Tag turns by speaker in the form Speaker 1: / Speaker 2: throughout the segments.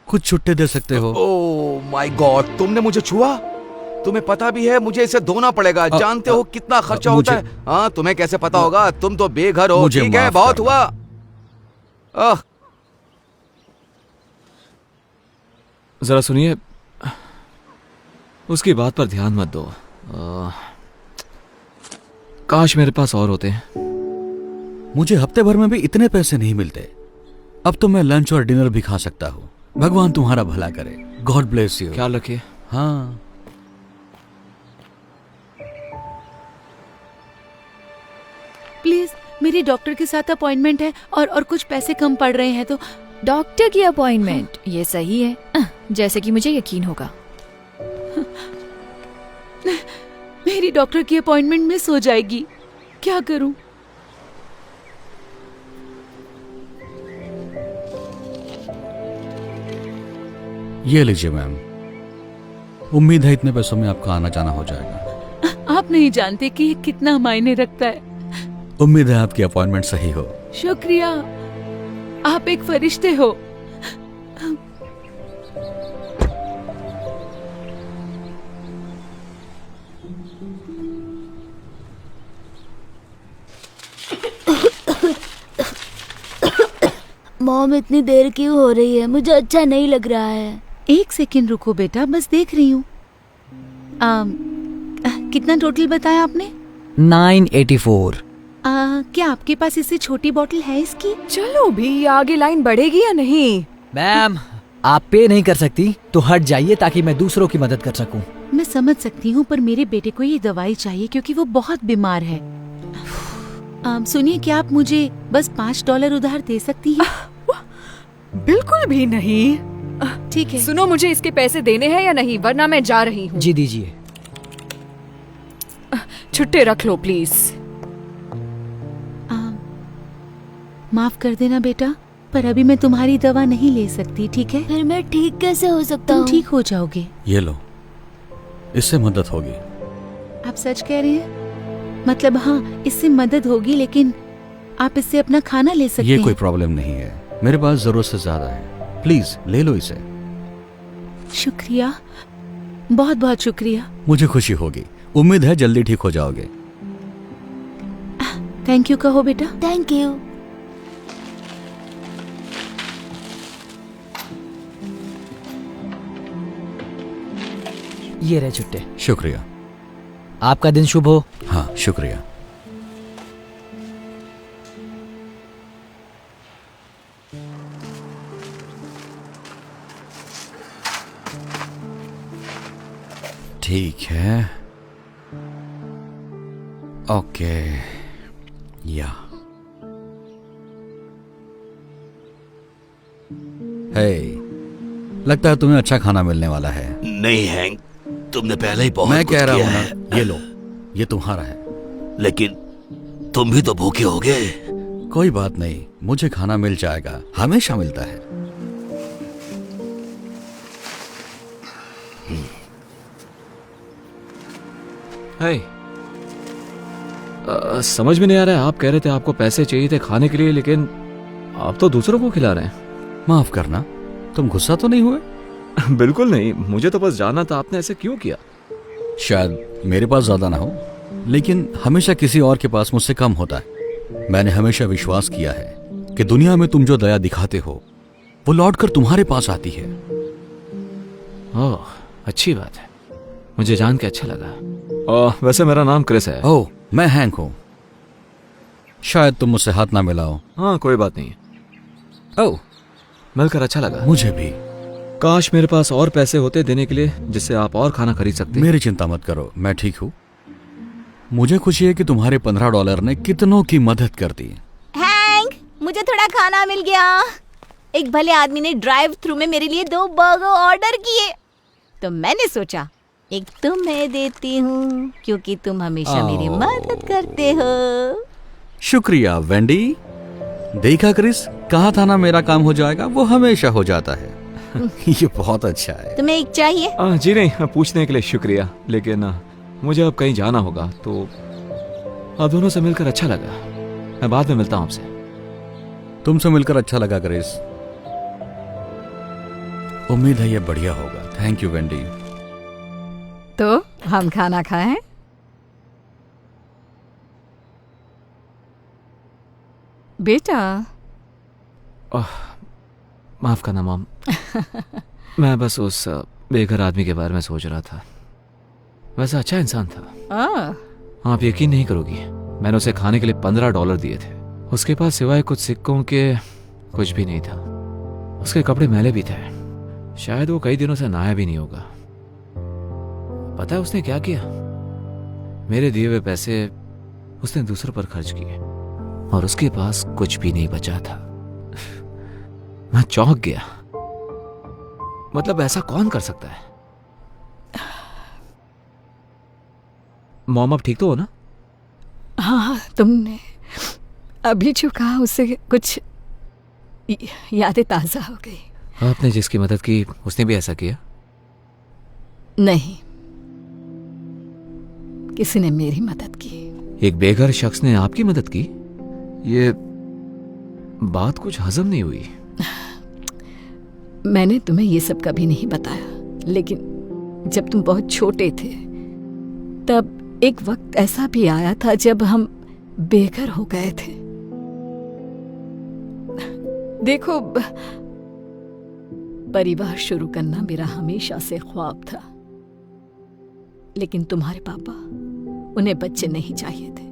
Speaker 1: कुछ छुट्टे दे सकते हो?
Speaker 2: ओह माय गॉड, तुमने मुझे छुआ? तुम्हें पता भी है मुझे इसे धोना पड़ेगा। जानते हो कितना खर्चा होता है? हाँ, तुम्हें कैसे पता होगा? तुम तो बेघर हो। ठीक है, बहुत हुआ।
Speaker 3: जरा सुनिए, उसकी बात पर ध्यान मत दो। काश मेरे पास और होते हैं।
Speaker 1: मुझे हफ्ते भर में भी इतने पैसे नहीं मिलते। अब तो मैं लंच और डिनर भी खा सकता हूँ। भगवान तुम्हारा भला करे। God bless you.
Speaker 3: ख्याल रखिए।
Speaker 1: हाँ,
Speaker 4: प्लीज, मेरी डॉक्टर के साथ अपॉइंटमेंट है और कुछ पैसे कम पड़ रहे हैं तो।
Speaker 5: डॉक्टर की अपॉइंटमेंट? ये सही है, जैसे कि मुझे यकीन होगा।
Speaker 4: मेरी डॉक्टर की अपॉइंटमेंट मिस हो जाएगी, क्या करूं?
Speaker 1: ये लीजिए मैम। उम्मीद है इतने पैसों में आपका आना जाना हो जाएगा।
Speaker 4: आप नहीं जानते कि ये कितना मायने रखता है।
Speaker 1: उम्मीद है आपकी अपॉइंटमेंट सही हो।
Speaker 4: शुक्रिया, आप एक फरिश्ते हो।
Speaker 6: मॉम, इतनी देर क्यों हो रही है? मुझे अच्छा नहीं लग रहा है।
Speaker 4: एक सेकंड रुको बेटा, बस देख रही हूँ। कितना टोटल बताया आपने?
Speaker 7: 984।
Speaker 4: क्या आपके पास इससे छोटी बोतल है इसकी?
Speaker 5: चलो भी, आगे लाइन बढ़ेगी या नहीं?
Speaker 7: मैम, आप पे नहीं कर सकती तो हट जाइए ताकि मैं दूसरों की मदद कर सकूं।
Speaker 4: मैं समझ सकती हूँ, पर मेरे बेटे को ये दवाई चाहिए क्योंकि वो बहुत बीमार है। सुनिए, क्या आप मुझे बस $5 उधार दे सकती हैं?
Speaker 5: बिल्कुल भी नहीं।
Speaker 4: ठीक है।
Speaker 5: सुनो, मुझे इसके पैसे देने हैं या नहीं, वरना मैं जा रही हूँ।
Speaker 7: जी दीजिए।
Speaker 5: छुट्टे रख लो प्लीज।
Speaker 4: माफ कर देना बेटा, पर अभी मैं तुम्हारी दवा नहीं ले सकती, ठीक है?
Speaker 6: फिर मैं ठीक कैसे हो सकता
Speaker 4: तुम
Speaker 6: हूँ?
Speaker 4: ठीक हो जाओगे।
Speaker 1: ये लो, इससे मदद होगी।
Speaker 4: आप सच कह रहे हैं? मतलब हाँ, इससे मदद होगी, लेकिन आप इससे अपना खाना ले सकते हैं।
Speaker 1: ये कोई प्रॉब्लम नहीं है, मेरे पास जरूरत से ज्यादा है। प्लीज ले लो इसे।
Speaker 4: शुक्रिया, बहुत बहुत शुक्रिया।
Speaker 1: मुझे खुशी होगी। उम्मीद है जल्दी ठीक हो जाओगे।
Speaker 4: थैंक यू कहो बेटा।
Speaker 6: Thank you.
Speaker 7: ये रहे छुट्टे।
Speaker 1: शुक्रिया।
Speaker 7: आपका दिन शुभ हो।
Speaker 1: हाँ, शुक्रिया। ठीक है, ओके। या हे, लगता है तुम्हें अच्छा खाना मिलने वाला है।
Speaker 2: नहीं हैंक, तुमने पहले ही बहुत
Speaker 1: मैं
Speaker 2: कुछ
Speaker 1: कह रहा
Speaker 2: किया
Speaker 1: हूं
Speaker 2: है।
Speaker 1: ना, ये लो, ये तुम्हारा है।
Speaker 2: लेकिन तुम भी तो भूखे होगे।
Speaker 1: कोई बात नहीं, मुझे खाना मिल जाएगा, हमेशा मिलता है।
Speaker 3: समझ में नहीं आ रहा है, आप कह रहे थे आपको पैसे चाहिए थे खाने के लिए, लेकिन आप तो दूसरों को खिला रहे हैं।
Speaker 1: माफ करना, तुम गुस्सा तो नहीं हुए?
Speaker 3: बिल्कुल नहीं, मुझे तो बस जानना था आपने ऐसे क्यों किया।
Speaker 1: शायद मेरे पास ज्यादा ना हो, लेकिन हमेशा किसी और के पास मुझसे कम होता है। मैंने हमेशा विश्वास किया है कि दुनिया में तुम जो दया दिखाते हो वो लौटकर तुम्हारे पास आती है।
Speaker 3: ओह, अच्छी बात है, मुझे जान के अच्छा लगा। वैसे मेरा नाम क्रिस है।
Speaker 1: ओह, मैं हैंक हूं। शायद तुम मुझसे हाथ ना मिलाओ।
Speaker 3: हाँ, कोई बात नहीं।
Speaker 1: ओह,
Speaker 3: मिलकर अच्छा लगा।
Speaker 1: मुझे भी।
Speaker 3: काश मेरे पास और पैसे होते देने के लिए, जिससे आप और खाना खरीद सकते।
Speaker 1: मेरी चिंता मत करो, मैं ठीक हूँ। मुझे खुशी है कि तुम्हारे $15 ने कितनों की मदद कर दी।
Speaker 6: हैंक, मुझे थोड़ा खाना मिल गया। एक भले आदमी ने ड्राइव थ्रू में मेरे लिए 2 बर्गर ऑर्डर किए, तो मैंने सोचा एक तुम्हें देती हूँ क्योंकि तुम हमेशा मेरी मदद करते हो।
Speaker 1: शुक्रिया वेंडी। देखा क्रिस, कहा था ना मेरा काम हो जाएगा, वो हमेशा हो जाता है। ये बहुत अच्छा है।
Speaker 6: तुम्हें एक चाहिए?
Speaker 3: जी नहीं, पूछने के लिए शुक्रिया, लेकिन मुझे अब कहीं जाना होगा, तो आप दोनों से मिलकर अच्छा लगा। मैं बाद में मिलता हूँ आपसे।
Speaker 1: तुमसे मिलकर अच्छा लगा क्रिस। उम्मीद है ये बढ़िया होगा। Thank you Wendy.
Speaker 8: तो हम खाना खाएं? बेटा।
Speaker 3: माफ करना मॉम। मैं बस उस बेघर आदमी के बारे में सोच रहा था। वैसा अच्छा इंसान था। आप यकीन नहीं करोगी, मैंने उसे खाने के लिए $15 दिए थे। उसके पास सिवाय कुछ सिक्कों के कुछ भी नहीं था। उसके कपड़े मैले भी थे। शायद वो कई दिनों से नहाया भी नहीं होगा। पता है उसने क्या किया? मेरे दिए हुए पैसे उसने दूसरों पर खर्च किए और उसके पास कुछ भी नहीं बचा था। मैं चौंक गया। मतलब ऐसा कौन कर सकता है? मॉम आप ठीक तो हो ना?
Speaker 8: हाँ, तुमने अभी जो कहा उससे कुछ यादें ताजा हो गई।
Speaker 3: आपने जिसकी मदद की उसने भी ऐसा किया?
Speaker 8: नहीं, किसी ने मेरी मदद की।
Speaker 3: एक बेघर शख्स ने आपकी मदद की? ये बात कुछ हजम नहीं हुई।
Speaker 8: मैंने तुम्हें ये सब कभी नहीं बताया, लेकिन जब तुम बहुत छोटे थे तब एक वक्त ऐसा भी आया था जब हम बेघर हो गए थे। देखो, परिवार शुरू करना मेरा हमेशा से ख्वाब था, लेकिन तुम्हारे पापा, उन्हें बच्चे नहीं चाहिए थे।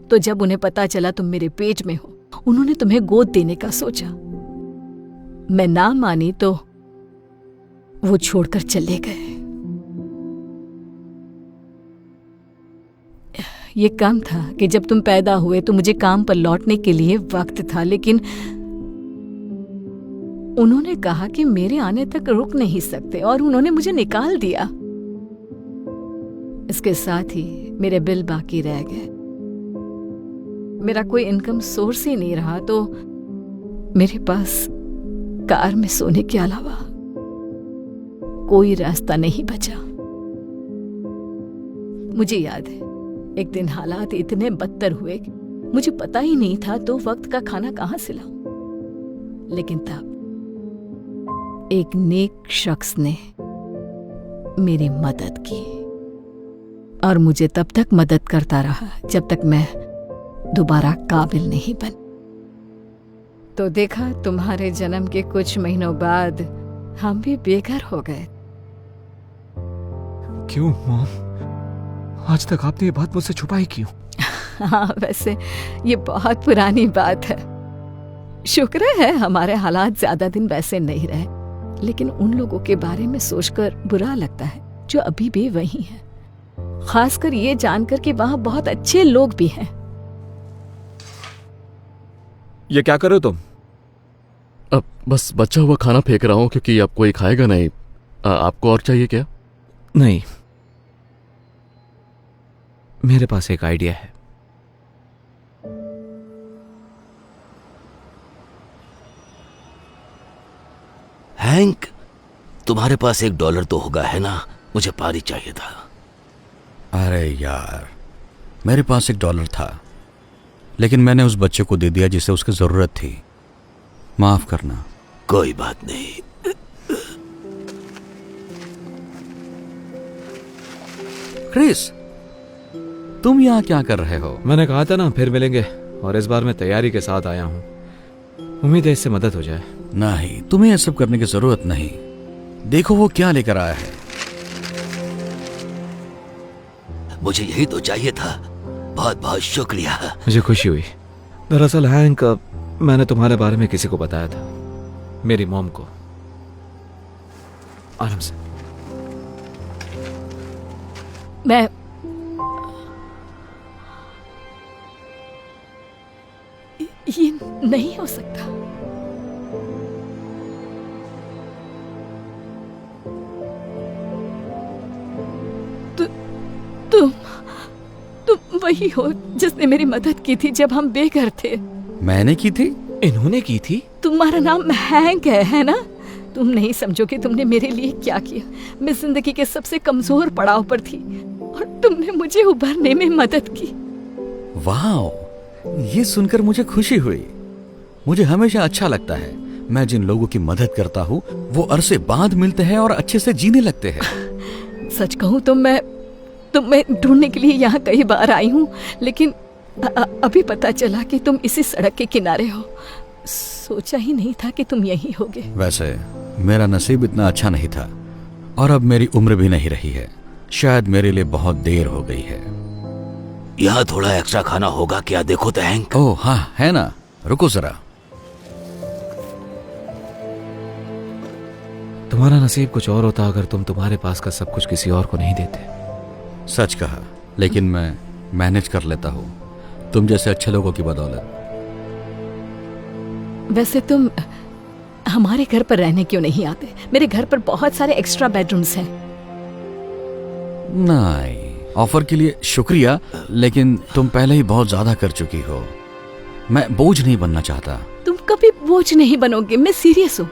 Speaker 8: तो जब उन्हें पता चला तुम मेरे पेट में हो, उन्होंने तुम्हें गोद देने का सोचा। मैं ना मानी तो वो छोड़कर चले गए। ये कम था कि जब तुम पैदा हुए तो मुझे काम पर लौटने के लिए वक्त था, लेकिन उन्होंने कहा कि मेरे आने तक रुक नहीं सकते और उन्होंने मुझे निकाल दिया। इसके साथ ही मेरे बिल बाकी रह गए। मेरा कोई इनकम सोर्स ही नहीं रहा, तो मेरे पास कार में सोने के अलावा कोई रास्ता नहीं बचा। मुझे याद है, एक दिन हालात इतने बदतर हुए कि मुझे पता ही नहीं था दो वक्त का खाना कहां से लाऊं। लेकिन तब एक नेक शख्स ने मेरी मदद की और मुझे तब तक मदद करता रहा जब तक मैं दोबारा काबिल नहीं बन। तो देखा, तुम्हारे जन्म के कुछ महीनों बाद हम भी बेघर हो गए।
Speaker 3: क्यों मॉम? आज तक आपने ये बात मुझसे छुपाई क्यों?
Speaker 8: हाँ, वैसे ये बहुत पुरानी बात है। शुक्र है हमारे हालात ज्यादा दिन वैसे नहीं रहे, लेकिन उन लोगों के बारे में सोचकर बुरा लगता है जो अभी भी वही हैं। खासकर ये जानकर कि वहां बहुत अच्छे लोग भी हैं।
Speaker 3: ये क्या कर रहे हो तुम?
Speaker 9: अब बस बचा हुआ खाना फेंक रहा हूं क्योंकि अब कोई खाएगा नहीं। आपको और चाहिए क्या?
Speaker 3: नहीं, मेरे पास एक आइडिया है।
Speaker 10: हैंक, तुम्हारे पास $1 तो होगा, है ना? मुझे पानी चाहिए था।
Speaker 1: अरे यार, मेरे पास $1 था, लेकिन मैंने उस बच्चे को दे दिया जिसे उसकी जरूरत थी। माफ करना।
Speaker 10: कोई बात नहीं।
Speaker 1: क्रिस, तुम यहाँ क्या कर रहे हो?
Speaker 3: मैंने कहा था ना फिर मिलेंगे, और इस बार मैं तैयारी के साथ आया हूँ। उम्मीद है इससे मदद हो जाए।
Speaker 1: नहीं, तुम्हें ये सब करने की जरूरत नहीं। देखो वो क्या लेकर आया है।
Speaker 10: मुझे यही तो चाहिए था। बहुत बहुत शुक्रिया।
Speaker 3: मुझे खुशी हुई। दरअसल हैंक, मैंने तुम्हारे बारे में किसी को बताया था, मेरी मॉम को। आराम से।
Speaker 8: मैं ये नहीं हो सकता। तुम वही हो जिसने मेरी मदद की थी जब हम बेघर थे।
Speaker 1: मैंने की थी?
Speaker 3: इन्होंने की थी?
Speaker 8: तुम्हारा नाम हैंक है ना? तुम नहीं समझोगे तुमने मेरे लिए क्या किया। मैं जिंदगी के सबसे कमजोर पड़ाव पर थी और तुमने मुझे उभरने में मदद की।
Speaker 1: वाह, ये सुनकर मुझे खुशी हुई। मुझे हमेशा अच्छा लगता है मैं जिन लोगों की मदद करता हूँ वो अरसे बाद मिलते हैं और अच्छे से जीने लगते हैं।
Speaker 8: सच कहूँ तो मैं ढूंढने के लिए यहाँ कई बार आई हूँ, लेकिन अभी पता चला कि तुम इसी सड़क के किनारे हो। सोचा ही नहीं था कि तुम यहीं होगे।
Speaker 1: वैसे मेरा नसीब इतना अच्छा नहीं था और अब मेरी उम्र भी नहीं रही है। शायद मेरे लिए बहुत देर हो गई है।
Speaker 10: यहाँ थोड़ा एक्स्ट्रा खाना होगा क्या? देखो तो हैंक।
Speaker 1: ओह हाँ, है ना, रुको जरा।
Speaker 3: तुम्हारा नसीब कुछ और होता अगर तुम तुम्हारे पास का सब कुछ किसी और को नहीं देते।
Speaker 1: सच कहा, लेकिन मैं मैनेज कर लेता हूँ तुम जैसे अच्छे लोगों की बदौलत।
Speaker 8: वैसे तुम हमारे घर पर रहने क्यों नहीं आते? मेरे घर पर बहुत सारे एक्स्ट्रा बेडरूम्स हैं।
Speaker 1: नहीं, ऑफर के लिए शुक्रिया, लेकिन तुम पहले ही बहुत ज्यादा कर चुकी हो। मैं बोझ नहीं बनना चाहता।
Speaker 8: तुम कभी बोझ नहीं बनोगे, मैं सीरियस हूँ।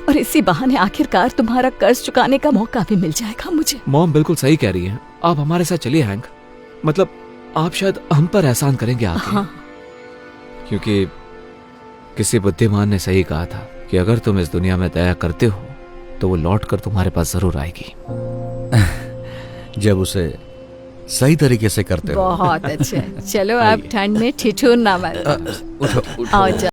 Speaker 8: और इसी बहाने आखिरकार तुम्हारा कर्ज चुकाने का मौका भी मिल जाएगा मुझे।
Speaker 3: मॉम बिल्कुल सही कह रही है, आप हमारे साथ चलिए हैंक। मतलब आप शायद हम पर एहसान करेंगे आके।
Speaker 8: हाँ।
Speaker 3: क्योंकि किसी बुद्धिमान ने सही कहा था कि अगर तुम इस दुनिया में दया करते हो तो वो लौट कर तुम्हारे पास जरूर आएगी।
Speaker 1: जब उसे सही तरीके से करते हो।
Speaker 8: बहुत अच्छे। चलो अब ठंड में ठिठुरना मत।
Speaker 1: उठो, उठो।
Speaker 8: आओ।